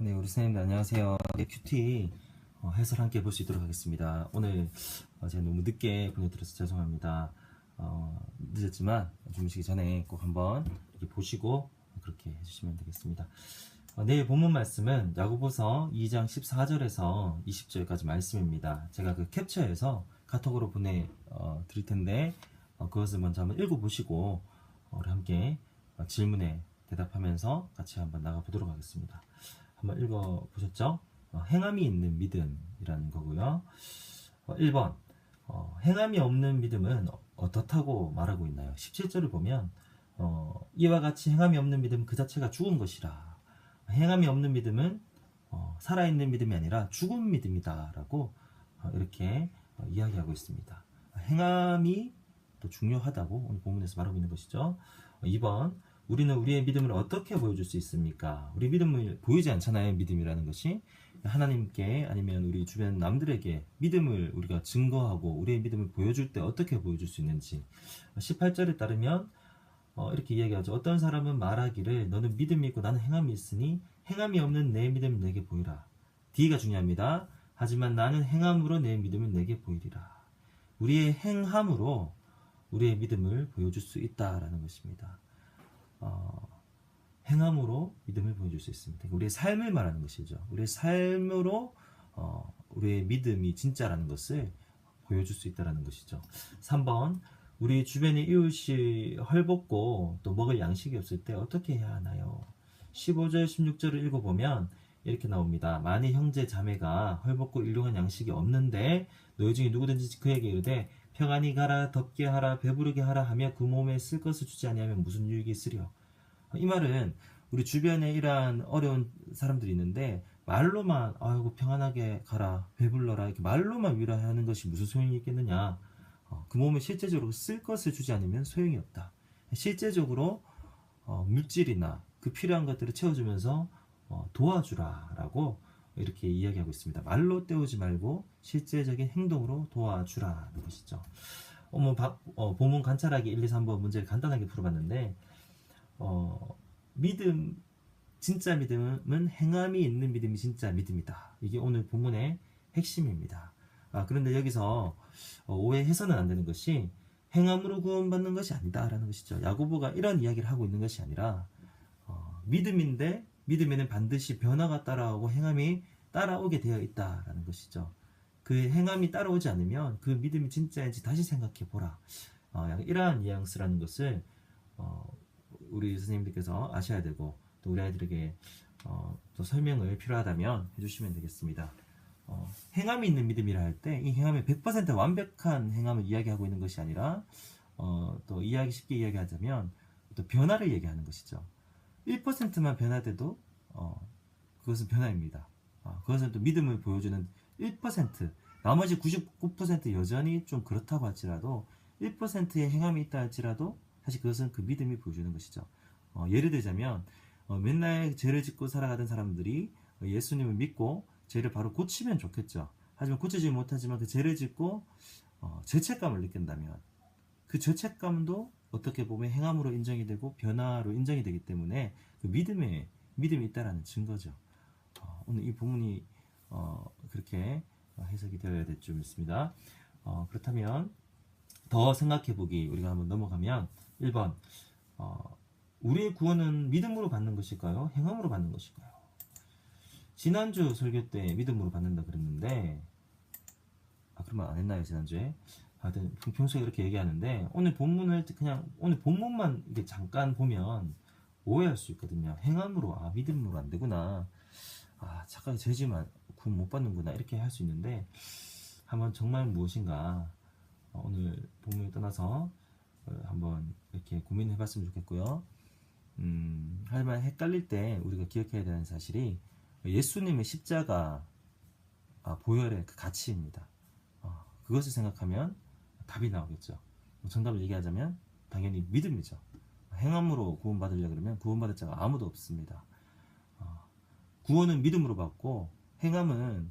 네, 우리 선생님들 안녕하세요. 네, 큐티 해설 함께 볼 수 있도록 하겠습니다. 오늘 제가 너무 늦게 보내드려서 죄송합니다. 늦었지만 주무시기 전에 꼭 한번 이렇게 보시고 그렇게 해주시면 되겠습니다. 내일 본문 말씀은 야고보서 2장 14절에서 20절까지 말씀입니다. 제가 그 캡처해서 카톡으로 보내드릴 텐데 그것을 먼저 한번 읽어보시고 우리 함께 질문에 대답하면서 같이 한번 나가보도록 하겠습니다. 한번 읽어보셨죠? 행함이 있는 믿음이라는 거고요. 1번 행함이 없는 믿음은 어떻다고 말하고 있나요? 17절을 보면 이와 같이 행함이 없는 믿음 그 자체가 죽은 것이라. 행함이 없는 믿음은 살아있는 믿음이 아니라 죽은 믿음이다 라고 이렇게 이야기하고 있습니다. 행함이 또 중요하다고 오늘 본문에서 말하고 있는 것이죠. 2번 우리는 우리의 믿음을 어떻게 보여줄 수 있습니까? 우리 믿음을 보이지 않잖아요. 믿음이라는 것이 하나님께 아니면 우리 주변 남들에게 믿음을 우리가 증거하고 우리의 믿음을 보여줄 때 어떻게 보여줄 수 있는지 18절에 따르면 이렇게 이야기하죠. 어떤 사람은 말하기를 너는 믿음이 있고 나는 행함이 있으니 행함이 없는 내 믿음을 내게 보이라. D가 중요합니다. 하지만 나는 행함으로 내 믿음을 내게 보이리라. 우리의 행함으로 우리의 믿음을 보여줄 수 있다라는 것입니다. 행함으로 믿음을 보여줄 수 있습니다. 우리의 삶을 말하는 것이죠. 우리의 삶으로 우리의 믿음이 진짜라는 것을 보여줄 수 있다는 것이죠. 3번 우리 주변의 이웃이 헐벗고 또 먹을 양식이 없을 때 어떻게 해야 하나요? 15절 16절을 읽어보면 이렇게 나옵니다. 만일 형제 자매가 헐벗고 일용한 양식이 없는데 너희 중에 누구든지 그에게 이르되 평안히 가라 덥게 하라 배부르게 하라 하며 그 몸에 쓸 것을 주지 아니하면 무슨 유익이 있으려. 이 말은 우리 주변에 이러한 어려운 사람들이 있는데 말로만 아이고 평안하게 가라 배불러라 이렇게 말로만 위로하는 것이 무슨 소용이 있겠느냐. 그 몸에 실제적으로 쓸 것을 주지 않으면 소용이 없다. 실제적으로 물질이나 그 필요한 것들을 채워주면서 도와주라 라고 이렇게 이야기하고 있습니다. 말로 때우지 말고 실제적인 행동으로 도와주라는 것이죠. 본문 관찰하기 1, 2, 3번 문제를 간단하게 풀어봤는데 믿음, 진짜 믿음은 행함이 있는 믿음이 진짜 믿음이다. 이게 오늘 본문의 핵심입니다. 그런데 여기서 오해해서는 안 되는 것이 행함으로 구원받는 것이 아니다라는 것이죠. 야고보가 이런 이야기를 하고 있는 것이 아니라 믿음인데 믿음에는 반드시 변화가 따라오고 행함이 따라오게 되어 있다라는 것이죠. 그 행함이 따라오지 않으면 그 믿음이 진짜인지 다시 생각해 보라. 이러한 뉘앙스라는 것을 우리 선생님들께서 아셔야 되고 또 우리 아이들에게 또 설명을 필요하다면 해주시면 되겠습니다. 행함이 있는 믿음이라 할 때 이 행함이 100% 완벽한 행함을 이야기하고 있는 것이 아니라 또 쉽게 이야기하자면 또 변화를 얘기하는 것이죠. 1%만 변화돼도 그것은 변화입니다. 그것은 또 믿음을 보여주는 1%, 나머지 99% 여전히 좀 그렇다고 할지라도 1%의 행함이 있다 할지라도 사실 그것은 그 믿음이 보여주는 것이죠. 예를 들자면 맨날 죄를 짓고 살아가던 사람들이 예수님을 믿고 죄를 바로 고치면 좋겠죠. 하지만 고치지 못하지만 그 죄를 짓고 죄책감을 느낀다면 그 죄책감도 어떻게 보면 행함으로 인정이 되고 변화로 인정이 되기 때문에 그 믿음이 있다라는 증거죠. 오늘 이 본문이 그렇게 해석이 되어야 될 줄 믿습니다. 그렇다면 더 생각해보기 우리가 한번 넘어가면 1번 우리의 구원은 믿음으로 받는 것일까요? 행함으로 받는 것일까요? 지난주 설교 때 믿음으로 받는다 그랬는데 그러면 안 했나요 지난주에? 하여튼 평소에 그렇게 얘기하는데 오늘 본문을 그냥 오늘 본문만 이렇게 잠깐 보면 오해할 수 있거든요. 행함으로 믿음으로 안 되구나. 착하게 죄지만 구원 못 받는구나 이렇게 할 수 있는데 한번 정말 무엇인가 오늘 본문을 떠나서 한번 이렇게 고민해 봤으면 좋겠고요. 하지만 헷갈릴 때 우리가 기억해야 되는 사실이 예수님의 십자가 보혈의 그 가치입니다. 그것을 생각하면 답이 나오겠죠. 정답을 얘기하자면 당연히 믿음이죠. 행함으로 구원받으려 그러면 구원받을 자가 아무도 없습니다. 구원은 믿음으로 받고 행함은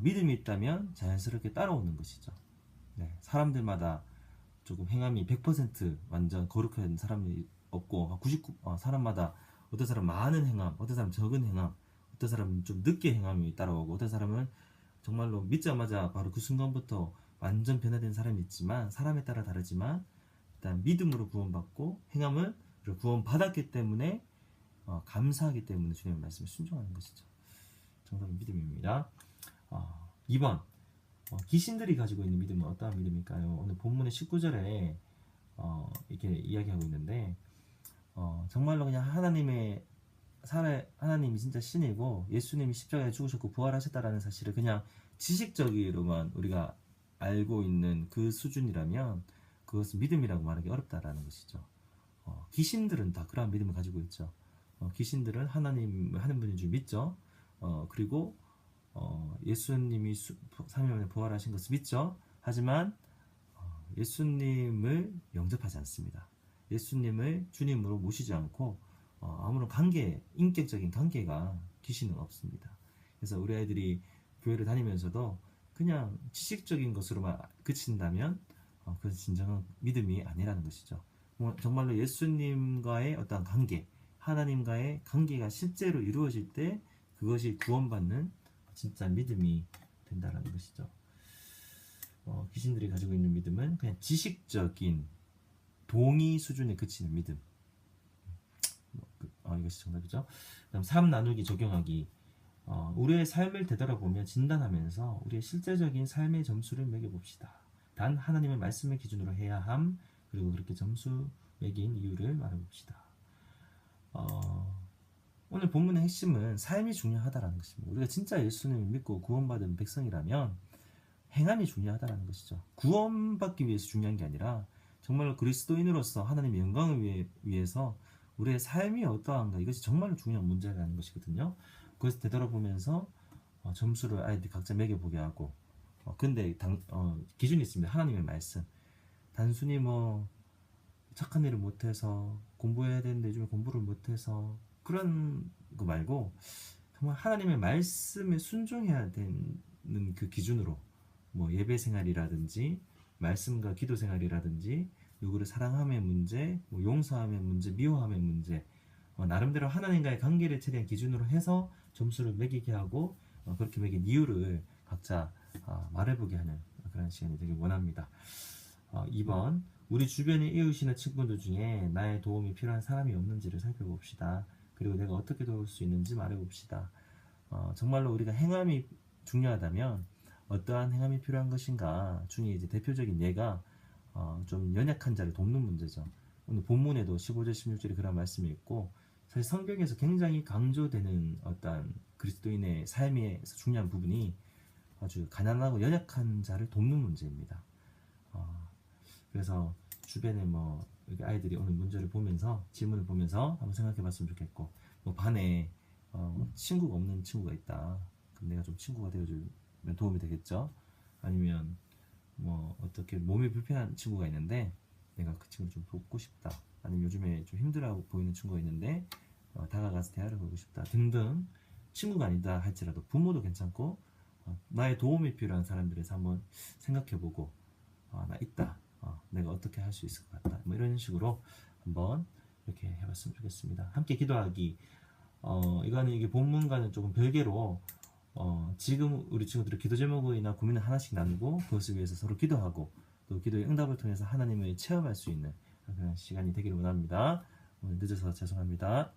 믿음이 있다면 자연스럽게 따라오는 것이죠. 네, 사람들마다 조금 행함이 100% 완전 거룩한 사람이 없고 99 사람마다 어떤 사람 많은 행함, 어떤 사람 적은 행함, 어떤 사람은 좀 늦게 행함이 따라오고, 어떤 사람은 정말로 믿자마자 바로 그 순간부터 완전 변화된 사람이 있지만, 사람에 따라 다르지만 일단 믿음으로 구원받고 행함을 구원받았기 때문에 감사하기 때문에 주님의 말씀에 순종하는 것이죠. 정답은 믿음입니다. 2번, 귀신들이 가지고 있는 믿음은 어떠한 믿음일까요? 오늘 본문의 19절에 이렇게 이야기하고 있는데, 정말로 그냥 하나님이 진짜 신이고 예수님이 십자가에 죽으셨고 부활하셨다라는 사실을 그냥 지식적으로만 우리가 알고 있는 그 수준이라면 그것은 믿음이라고 말하기 어렵다라는 것이죠. 귀신들은 다 그러한 믿음을 가지고 있죠. 귀신들은 하나님을 하는 분인 줄 믿죠. 그리고 예수님이 3일 만에 부활하신 것을 믿죠. 하지만 예수님을 영접하지 않습니다. 예수님을 주님으로 모시지 않고 아무런 인격적인 관계가 귀신은 없습니다. 그래서 우리 아이들이 교회를 다니면서도 그냥 지식적인 것으로만 그친다면 그것은 진정한 믿음이 아니라는 것이죠. 정말로 예수님과의 어떤 관계, 하나님과의 관계가 실제로 이루어질 때 그것이 구원받는 진짜 믿음이 된다는 것이죠. 귀신들이 가지고 있는 믿음은 그냥 지식적인 동의 수준에 그치는 믿음. 이것이 정답이죠. 그다음 3 나누기 적용하기. 우리의 삶을 되돌아보며 진단하면서 우리의 실제적인 삶의 점수를 매겨봅시다. 단 하나님의 말씀을 기준으로 해야 함. 그리고 그렇게 점수 매긴 이유를 말해봅시다. 오늘 본문의 핵심은 삶이 중요하다는 것입니다. 우리가 진짜 예수님을 믿고 구원받은 백성이라면 행함이 중요하다는 것이죠. 구원받기 위해서 중요한 게 아니라 정말로 그리스도인으로서 하나님의 영광을 위해서 우리의 삶이 어떠한가, 이것이 정말로 중요한 문제라는 것이거든요. 그것을 되돌아보면서 점수를 아이들이 각자 매겨보게 하고, 근데 기준이 있습니다. 하나님의 말씀. 단순히 착한 일을 못해서 공부해야 되는데 요즘에 공부를 못해서 그런 거 말고 정말 하나님의 말씀에 순종해야 되는 그 기준으로 예배 생활이라든지 말씀과 기도 생활이라든지 누구를 사랑함의 문제, 용서함의 문제, 미워함의 문제, 나름대로 하나님과의 관계를 최대한 기준으로 해서 점수를 매기게 하고 그렇게 매긴 이유를 각자 말해보게 하는 그런 시간이 되길 원합니다. 2번, 우리 주변의 이웃이나 친구들 중에 나의 도움이 필요한 사람이 없는지를 살펴봅시다. 그리고 내가 어떻게 도울 수 있는지 말해봅시다. 정말로 우리가 행함이 중요하다면 어떠한 행함이 필요한 것인가 중에 이제 대표적인 예가 좀 연약한 자를 돕는 문제죠. 오늘 본문에도 15절 16절에 그런 말씀이 있고, 사실 성경에서 굉장히 강조되는 어떤 그리스도인의 삶에서 중요한 부분이 아주 가난하고 연약한 자를 돕는 문제입니다. 그래서 주변에 아이들이 오늘 문제를 보면서 질문을 보면서 한번 생각해 봤으면 좋겠고, 반에 친구가 없는 친구가 있다. 그럼 내가 좀 친구가 되어주면 도움이 되겠죠. 아니면 어떻게 몸이 불편한 친구가 있는데 내가 그 친구를 좀 돕고 싶다. 아니면 요즘에 좀 힘들어 보이는 친구가 있는데 다가가서 대화를 걸고 싶다 등등. 친구가 아니다 할지라도 부모도 괜찮고 나의 도움이 필요한 사람들에서 한번 생각해보고 나 있다. 내가 어떻게 할 수 있을 것 같다. 이런 식으로 한번 이렇게 해봤으면 좋겠습니다. 함께 기도하기. 이게 본문과는 조금 별개로 지금 우리 친구들의 기도 제목이나 고민을 하나씩 나누고 그것을 위해서 서로 기도하고 또 기도의 응답을 통해서 하나님을 체험할 수 있는 그런 시간이 되기를 원합니다. 오늘 늦어서 죄송합니다.